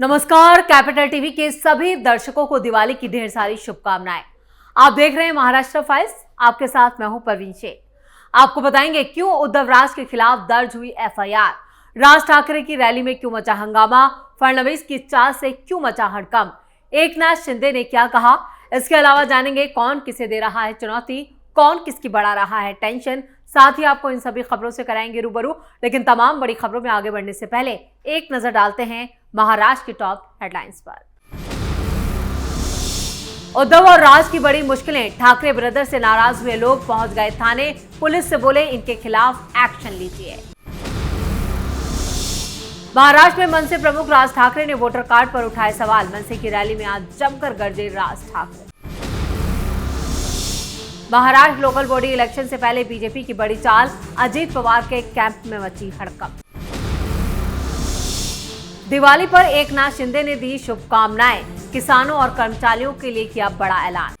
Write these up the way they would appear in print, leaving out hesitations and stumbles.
नमस्कार, capital TV के सभी दर्शकों को दिवाली की ढेर सारी शुभकामनाएं। आप देख रहे हैं महाराष्ट्र फाइल्स। आपके साथ मैं हूं परवीन शेख। आपको बताएंगे क्यों उद्धव राज के खिलाफ दर्ज हुई एफआईआर, राज ठाकरे की रैली में क्यों मचा हंगामा, फडणवीस की चाल से क्यों मचा हड़कंप, एकनाथ शिंदे ने क्या कहा। इसके अलावा जानेंगे कौन किसे दे रहा है चुनौती, कौन किसकी बढ़ा रहा है टेंशन। साथ ही आपको इन सभी खबरों से कराएंगे रूबरू। लेकिन तमाम बड़ी खबरों में आगे बढ़ने से पहले एक नजर डालते हैं महाराष्ट्र की टॉप हेडलाइंस पर। उद्धव और राज की बड़ी मुश्किलें, ठाकरे ब्रदर से नाराज हुए लोग पहुंच गए थाने, पुलिस से बोले इनके खिलाफ एक्शन लीजिए। महाराष्ट्र में मनसे प्रमुख राज ठाकरे ने वोटर कार्ड पर उठाए सवाल, मनसे की रैली में आज जमकर गरजे Raj Thackeray. Maharashtra local body election से पहले बीजेपी की बड़ी चाल, अजीत पवार के कैंप में मची हड़कंप। दिवाली पर एकनाथ शिंदे ने दी शुभकामनाएं, किसानों और कर्मचारियों के लिए किया बड़ा ऐलान।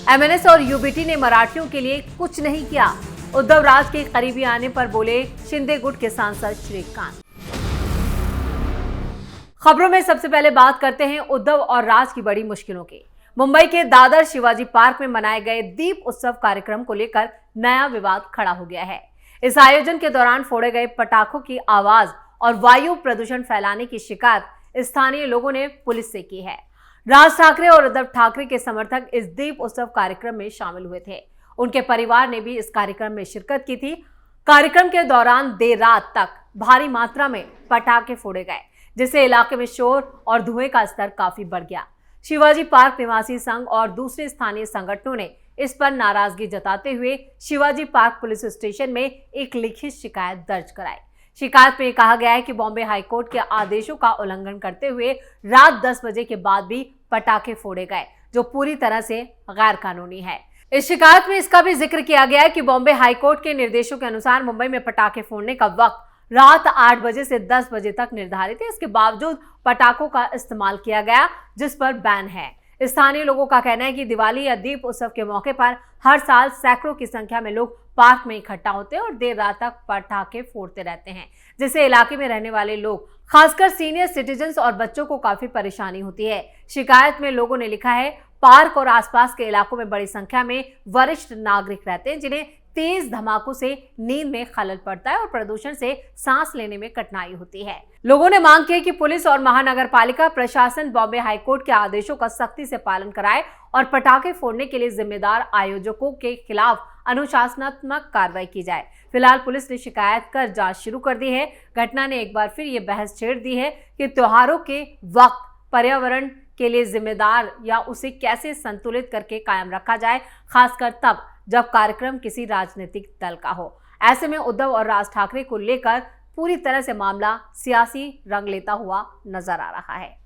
एमएनएस और यूबीटी ने मराठियों के लिए कुछ नहीं किया, उद्धव राज के करीबी आने पर बोले शिंदे गुट के सांसद श्रीकांत। खबरों में सबसे पहले बात करते हैं उद्धव और राज की बड़ी मुश्किलों की। मुंबई के दादर शिवाजी पार्क में मनाए गए दीप उत्सव कार्यक्रम को लेकर नया विवाद खड़ा हो गया है। इस आयोजन के दौरान फोड़े गए पटाखों की आवाज और वायु प्रदूषण फैलाने की शिकायत स्थानीय लोगों ने पुलिस से की है। राज ठाकरे और उद्धव ठाकरे के समर्थक इस दीप उत्सव कार्यक्रम में शामिल हुए थे। उनके परिवार ने भी इस कार्यक्रम में शिरकत की थी। कार्यक्रम के दौरान देर रात तक भारी मात्रा में पटाखे फोड़े गए, जिससे इलाके में शोर और धुएं का स्तर काफी बढ़ गया। शिवाजी पार्क निवासी संघ और दूसरे स्थानीय संगठनों ने इस पर नाराजगी जताते हुए शिवाजी पार्क पुलिस स्टेशन में एक लिखित शिकायत दर्ज कराई। शिकायत में कहा गया है कि बॉम्बे हाईकोर्ट के आदेशों का उल्लंघन करते हुए रात 10 बजे के बाद भी पटाखे फोड़े गए, जो पूरी तरह से गैर कानूनी है। इस शिकायत में इसका भी जिक्र किया गया है कि बॉम्बे हाईकोर्ट के निर्देशों के अनुसार मुंबई में पटाखे फोड़ने का वक्त रात 8 बजे से 10 बजे तक निर्धारित है। इसके बावजूद पटाखों का इस्तेमाल किया गया, जिस पर बैन है। स्थानीय लोगों का कहना है कि दिवाली या दीप उत्सव के मौके पर हर साल सैकड़ों की संख्या में लोग पार्क में इकट्ठा होते हैं और देर रात तक पटाखे फोड़ते रहते हैं, जिससे इलाके में रहने वाले लोग, खासकर सीनियर सिटीजन्स और बच्चों को काफी परेशानी होती है। शिकायत में लोगों ने लिखा है, पार्क और आसपास के इलाकों में बड़ी संख्या में वरिष्ठ नागरिक रहते हैं, जिन्हें तेज धमाकों से नींद में खलल पड़ता है और प्रदूषण से सांस लेने में कठिनाई होती है। लोगों ने मांग की है कि पुलिस और महानगरपालिका प्रशासन बॉम्बे हाईकोर्ट के आदेशों का सख्ती से पालन कराए और पटाखे फोड़ने के लिए जिम्मेदार आयोजकों के खिलाफ अनुशासनात्मक कार्रवाई की जाए। फिलहाल पुलिस ने शिकायत कर जांच शुरू कर दी है। घटना ने एक बार फिर ये बहस छेड़ दी है कि त्योहारों के वक्त पर्यावरण के लिए जिम्मेदार या उसे कैसे संतुलित करके कायम रखा जाए, खासकर तब जब कार्यक्रम किसी राजनीतिक दल का हो। ऐसे में उद्धव और राज ठाकरे को लेकर पूरी तरह से मामला सियासी रंग लेता हुआ नजर आ रहा है।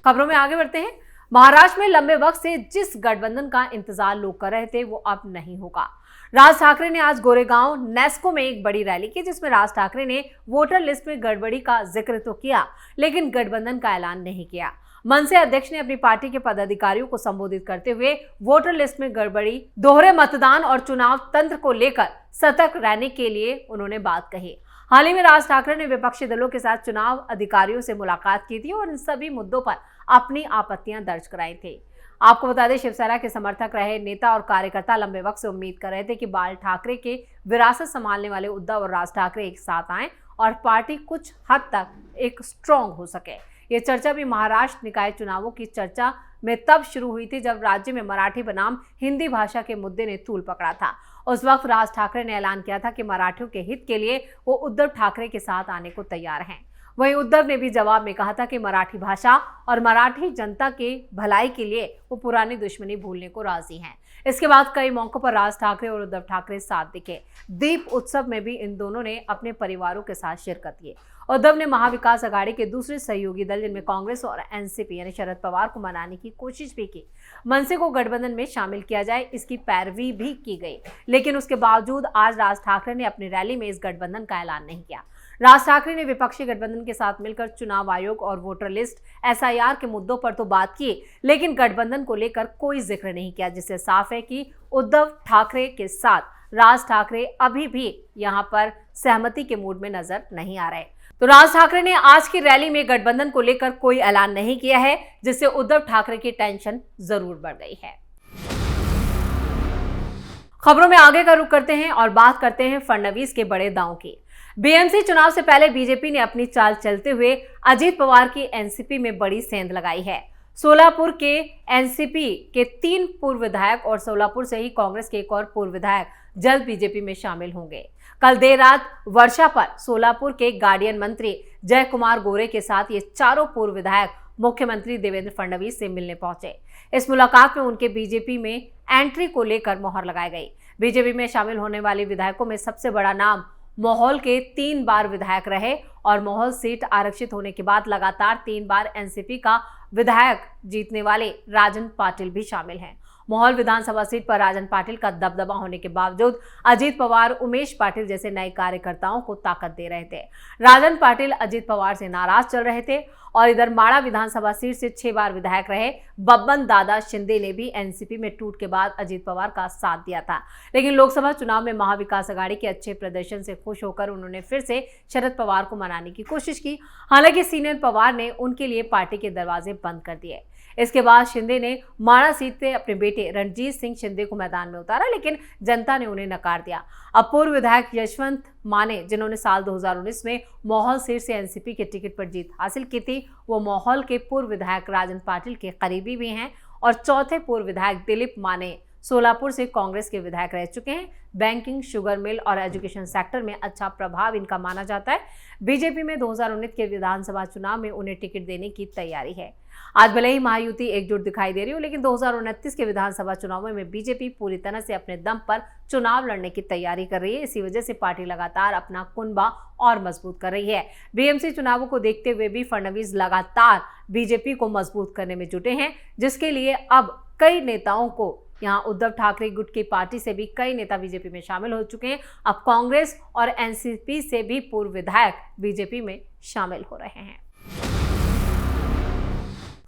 खबरों में आगे बढ़ते हैं। महाराष्ट्र में लंबे वक्त से जिस गठबंधन का इंतजार लोग कर रहे थे, वो अब नहीं होगा। राज ठाकरे ने आज गोरेगांव नेस्को में एक बड़ी रैली की, जिसमें राज ठाकरे ने वोटर लिस्ट में गड़बड़ी का जिक्र तो किया, लेकिन गठबंधन का ऐलान नहीं किया। मनसे अध्यक्ष ने अपनी पार्टी के पदाधिकारियों को संबोधित करते हुए वोटर लिस्ट में गड़बड़ी, दोहरे मतदान और चुनाव तंत्र को लेकर सतर्क रहने के लिए उन्होंने बात कही। हाल ही में राज ठाकरे ने विपक्षी दलों के साथ चुनाव अधिकारियों से मुलाकात की थी और इन सभी मुद्दों पर अपनी आपत्तियां दर्ज कराई थी। आपको बता दें, शिवसेना के समर्थक रहे नेता और कार्यकर्ता लंबे वक्त से उम्मीद कर रहे थे कि बाल ठाकरे के विरासत संभालने वाले उद्धव और राज ठाकरे एक साथ आएं और पार्टी कुछ हद तक एक स्ट्रॉन्ग हो सके। ये चर्चा भी महाराष्ट्र निकाय चुनावों की चर्चा में तब शुरू हुई थी जब राज्य में मराठी बनाम हिंदी भाषा के मुद्दे ने तूल पकड़ा था। उस वक्त राज ठाकरे ने ऐलान किया था कि मराठियों के हित के लिए वो उद्धव ठाकरे के साथ आने को तैयार हैं। वहीं उद्धव ने भी जवाब में कहा था कि मराठी भाषा और मराठी जनता के भलाई के लिए वो पुरानी दुश्मनी भूलने को राजी हैं। इसके बाद कई मौकों पर राज ठाकरे और उद्धव ठाकरे साथ दिखे। दीप उत्सव में भी इन दोनों ने अपने परिवारों के साथ शिरकत की। उद्धव ने महाविकास आघाड़ी के दूसरे सहयोगी दल, जिनमें कांग्रेस और एनसीपी यानी शरद पवार को मनाने की कोशिश भी की। मनसे को गठबंधन में शामिल किया जाए, इसकी पैरवी भी की गई, लेकिन उसके बावजूद आज राज ठाकरे ने अपनी रैली में इस गठबंधन का ऐलान नहीं किया। राज ठाकरे ने विपक्षी गठबंधन के साथ मिलकर चुनाव आयोग और वोटर लिस्ट एसआईआर के मुद्दों पर तो बात की, लेकिन गठबंधन को लेकर कोई जिक्र नहीं किया, जिससे साफ है कि उद्धव ठाकरे के साथ राज ठाकरे अभी भी यहां पर सहमति के मूड में नजर नहीं आ रहे। तो राज ठाकरे ने आज की रैली में गठबंधन को लेकर कोई ऐलान नहीं किया है, जिससे उद्धव ठाकरे की टेंशन जरूर बढ़ गई है। खबरों में आगे का रुख करते हैं और बात करते हैं फडणवीस के बड़े दांव की। बीएमसी चुनाव से पहले बीजेपी ने अपनी चाल चलते हुए अजीत पवार की एनसीपी में बड़ी सेंध लगाई है। सोलापुर के एनसीपी के 3 पूर्व विधायक और सोलापुर से ही कांग्रेस के एक और पूर्व विधायक जल्द बीजेपी में शामिल होंगे। कल देर रात वर्षा पर सोलापुर के गार्डियन मंत्री जय कुमार गोरे के साथ ये चारों पूर्व विधायक मुख्यमंत्री देवेंद्र फडणवीस से मिलने पहुंचे। इस मुलाकात में उनके बीजेपी में एंट्री को लेकर मोहर लगाई गई। बीजेपी में शामिल होने वाले विधायकों में सबसे बड़ा नाम मोहोल के 3 बार विधायक रहे और मोहोल सीट आरक्षित होने के बाद लगातार 3 बार एनसीपी का विधायक जीतने वाले राजन पाटिल भी शामिल हैं। मोहोल विधानसभा सीट पर राजन पाटिल का दबदबा होने के बावजूद अजीत पवार उमेश पाटिल जैसे नए कार्यकर्ताओं को ताकत दे रहे थे। राजन पाटिल अजीत पवार से नाराज चल रहे थे और इधर माड़ा विधानसभा सीट से 6 बार विधायक रहे बब्बन दादा शिंदे ने भी एनसीपी में टूट के बाद अजीत पवार का साथ दिया था, लेकिन लोकसभा चुनाव में महाविकास अघाड़ी के अच्छे प्रदर्शन से खुश होकर उन्होंने फिर से शरद पवार को मनाने की कोशिश की। हालांकि सीनियर पवार ने उनके लिए पार्टी के दरवाजे बंद कर दिए। इसके बाद शिंदे ने माड़ा सीट से अपने बेटे रणजीत सिंह शिंदे को मैदान में उतारा, लेकिन जनता ने उन्हें नकार दिया। अब पूर्व विधायक यशवंत माने, जिन्होंने साल 2019 में मोहोल सीट से एनसीपी के टिकट पर जीत हासिल की थी, वो मोहोल के पूर्व विधायक राजन पाटिल के करीबी भी हैं और चौथे पूर्व विधायक दिलीप माने सोलापुर से कांग्रेस के विधायक रह चुके हैं। बैंकिंग, शुगर मिल और एजुकेशन सेक्टर में अच्छा प्रभाव इनका माना जाता है। बीजेपी में 2019 के विधानसभा चुनाव में उन्हें टिकट देने की तैयारी है। आज भले ही महायुति एकजुट दिखाई दे रही हो, लेकिन 2029 के विधानसभा चुनावों में बीजेपी पूरी तरह से अपने दम पर चुनाव लड़ने की तैयारी कर रही है। इसी वजह से पार्टी लगातार अपना कुनबा और मजबूत कर रही है। बीएमसी चुनावों को देखते हुए भी फडणवीस लगातार बीजेपी को मजबूत करने में जुटे हैं, जिसके लिए अब कई नेताओं को यहाँ उद्धव ठाकरे गुट की पार्टी से भी कई नेता बीजेपी में शामिल हो चुके हैं। अब कांग्रेस और एनसीपी से भी पूर्व विधायक बीजेपी में शामिल हो रहे हैं।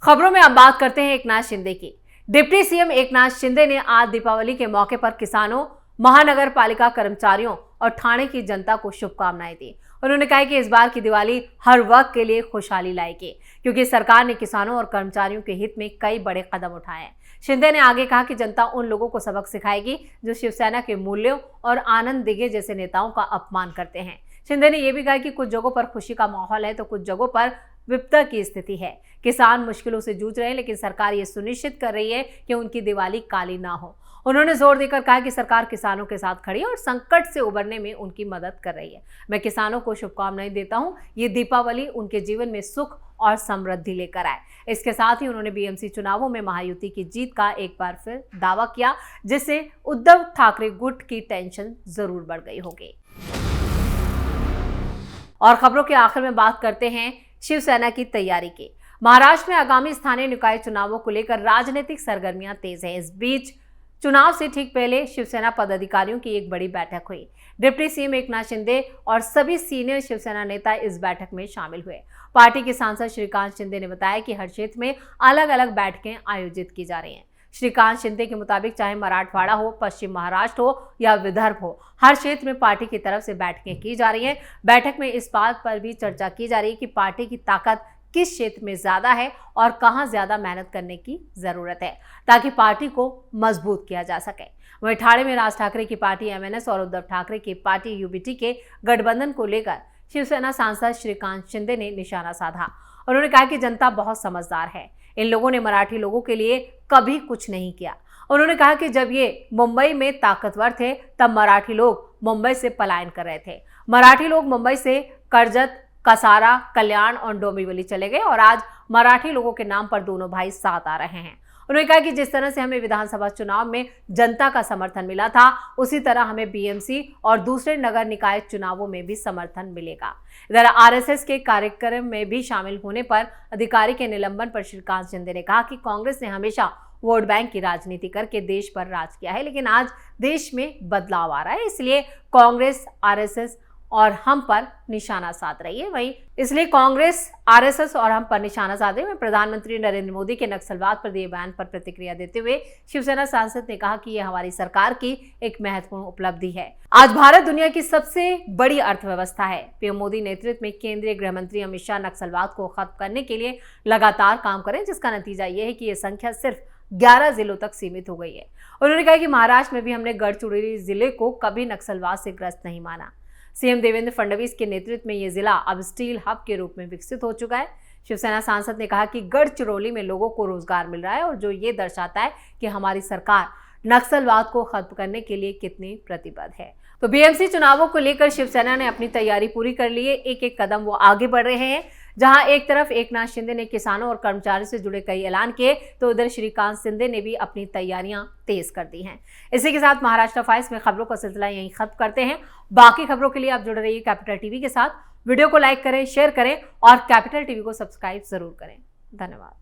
खबरों में अब बात करते हैं एकनाथ शिंदे की। डिप्टी सीएम एकनाथ शिंदे ने आज दीपावली के मौके पर किसानों, महानगर पालिका कर्मचारियों और ठाणे की जनता को शुभकामनाएं दी। उन्होंने कहा कि इस बार की दिवाली हर वर्ग के लिए खुशहाली लाएगी, क्योंकि सरकार ने किसानों और कर्मचारियों के हित में कई बड़े कदम उठाए हैं। शिंदे ने आगे कहा कि जनता उन लोगों को सबक सिखाएगी जो शिवसेना के मूल्यों और आनंद दिघे जैसे नेताओं का अपमान करते हैं। शिंदे ने यह भी कहा कि कुछ जगहों पर खुशी का माहौल है तो कुछ जगहों पर विपदा की स्थिति है। किसान मुश्किलों से जूझ रहे हैं, लेकिन सरकार ये सुनिश्चित कर रही है कि उनकी दिवाली काली ना हो। उन्होंने जोर देकर कहा कि सरकार किसानों के साथ खड़ी है और संकट से उबरने में उनकी मदद कर रही है। मैं किसानों को शुभकामनाएं देता हूं, ये दीपावली उनके जीवन में सुख और समृद्धि लेकर आए। इसके साथ ही उन्होंने बीएमसी चुनावों में महायुति की जीत का एक बार फिर दावा किया, जिससे उद्धव ठाकरे गुट की टेंशन जरूर बढ़ गई होगी। और खबरों के आखिर में बात करते हैं शिवसेना की तैयारी की। महाराष्ट्र में आगामी स्थानीय निकाय चुनावों को लेकर राजनीतिक सरगर्मियां तेज हैं। इस बीच चुनाव से ठीक पहले शिवसेना पदाधिकारियों की एक बड़ी बैठक हुई। डिप्टी सीएम एकनाथ शिंदे और सभी सीनियर शिवसेना नेता इस बैठक में शामिल हुए। पार्टी के सांसद श्रीकांत शिंदे ने बताया कि हर क्षेत्र में अलग अलग बैठकें आयोजित की जा रही हैं। श्रीकांत शिंदे के मुताबिक चाहे मराठवाड़ा हो, पश्चिम महाराष्ट्र हो या विदर्भ हो, हर क्षेत्र में पार्टी की तरफ से बैठकें की जा रही हैं। बैठक में इस बात पर भी चर्चा की जा रही है कि पार्टी की ताकत किस क्षेत्र में ज्यादा है और कहां ज्यादा मेहनत करने की जरूरत है, ताकि पार्टी को मजबूत किया जा सके। वहीं ठाणे में राज ठाकरे की पार्टी एमएनएस और उद्धव ठाकरे की पार्टी यूबीटी के गठबंधन को लेकर शिवसेना सांसद श्रीकांत शिंदे ने निशाना साधा। उन्होंने कहा कि जनता बहुत समझदार है, इन लोगों ने मराठी लोगों के लिए कभी कुछ नहीं किया। उन्होंने कहा कि जब ये मुंबई में ताकतवर थे तब मराठी लोग मुंबई से पलायन कर रहे थे। मराठी लोग मुंबई से कर्जत, कसारा, कल्याण और डोंबिवली चले गए और आज मराठी लोगों के नाम पर दोनों भाई साथ आ रहे हैं। उन्होंने कहा कि जिस तरह से हमें विधानसभा चुनाव में जनता का समर्थन मिला था, उसी तरह हमें बीएमसी और दूसरे नगर निकाय चुनावों में भी समर्थन मिलेगा। इधर आरएसएस के कार्यक्रम में भी शामिल होने पर अधिकारी के निलंबन पर श्रीकांत शिंदे ने कहा कि कांग्रेस ने हमेशा वोट बैंक की राजनीति करके देश पर राज किया है, लेकिन आज देश में बदलाव आ रहा है, इसलिए कांग्रेस, आरएसएस और हम पर निशाना साध रही है। वहीं इसलिए कांग्रेस, आरएसएस और हम पर निशाना साधे हुए प्रधानमंत्री नरेंद्र मोदी के नक्सलवाद पर दिए बयान पर प्रतिक्रिया देते हुए शिवसेना सांसद ने कहा कि यह हमारी सरकार की एक महत्वपूर्ण उपलब्धि है। आज भारत दुनिया की सबसे बड़ी अर्थव्यवस्था है। पीएम मोदी नेतृत्व में केंद्रीय गृह मंत्री अमित शाह नक्सलवाद को खत्म करने के लिए लगातार काम करें, जिसका नतीजा यह है कि यह संख्या सिर्फ 11 जिलों तक सीमित हो गई है। उन्होंने कहा कि महाराष्ट्र में भी हमने गढ़चिरौली जिले को कभी नक्सलवाद से ग्रस्त नहीं माना। सीएम देवेंद्र फडणवीस के नेतृत्व में यह जिला अब स्टील हब के रूप में विकसित हो चुका है। शिवसेना सांसद ने कहा कि गढ़चिरौली में लोगों को रोजगार मिल रहा है और जो ये दर्शाता है कि हमारी सरकार नक्सलवाद को खत्म करने के लिए कितनी प्रतिबद्ध है। तो बीएमसी चुनावों को लेकर शिवसेना ने अपनी तैयारी पूरी कर ली है। एक एक कदम वो आगे बढ़ रहे हैं। जहां एक तरफ एकनाथ शिंदे ने किसानों और कर्मचारियों से जुड़े कई ऐलान किए, तो उधर श्रीकांत शिंदे ने भी अपनी तैयारियां तेज कर दी हैं। इसी के साथ महाराष्ट्र फाइल्स में खबरों का सिलसिला यहीं खत्म करते हैं। बाकी खबरों के लिए आप जुड़े रहिए कैपिटल टीवी के साथ। वीडियो को लाइक करें, शेयर करें और कैपिटल टीवी को सब्सक्राइब जरूर करें। धन्यवाद।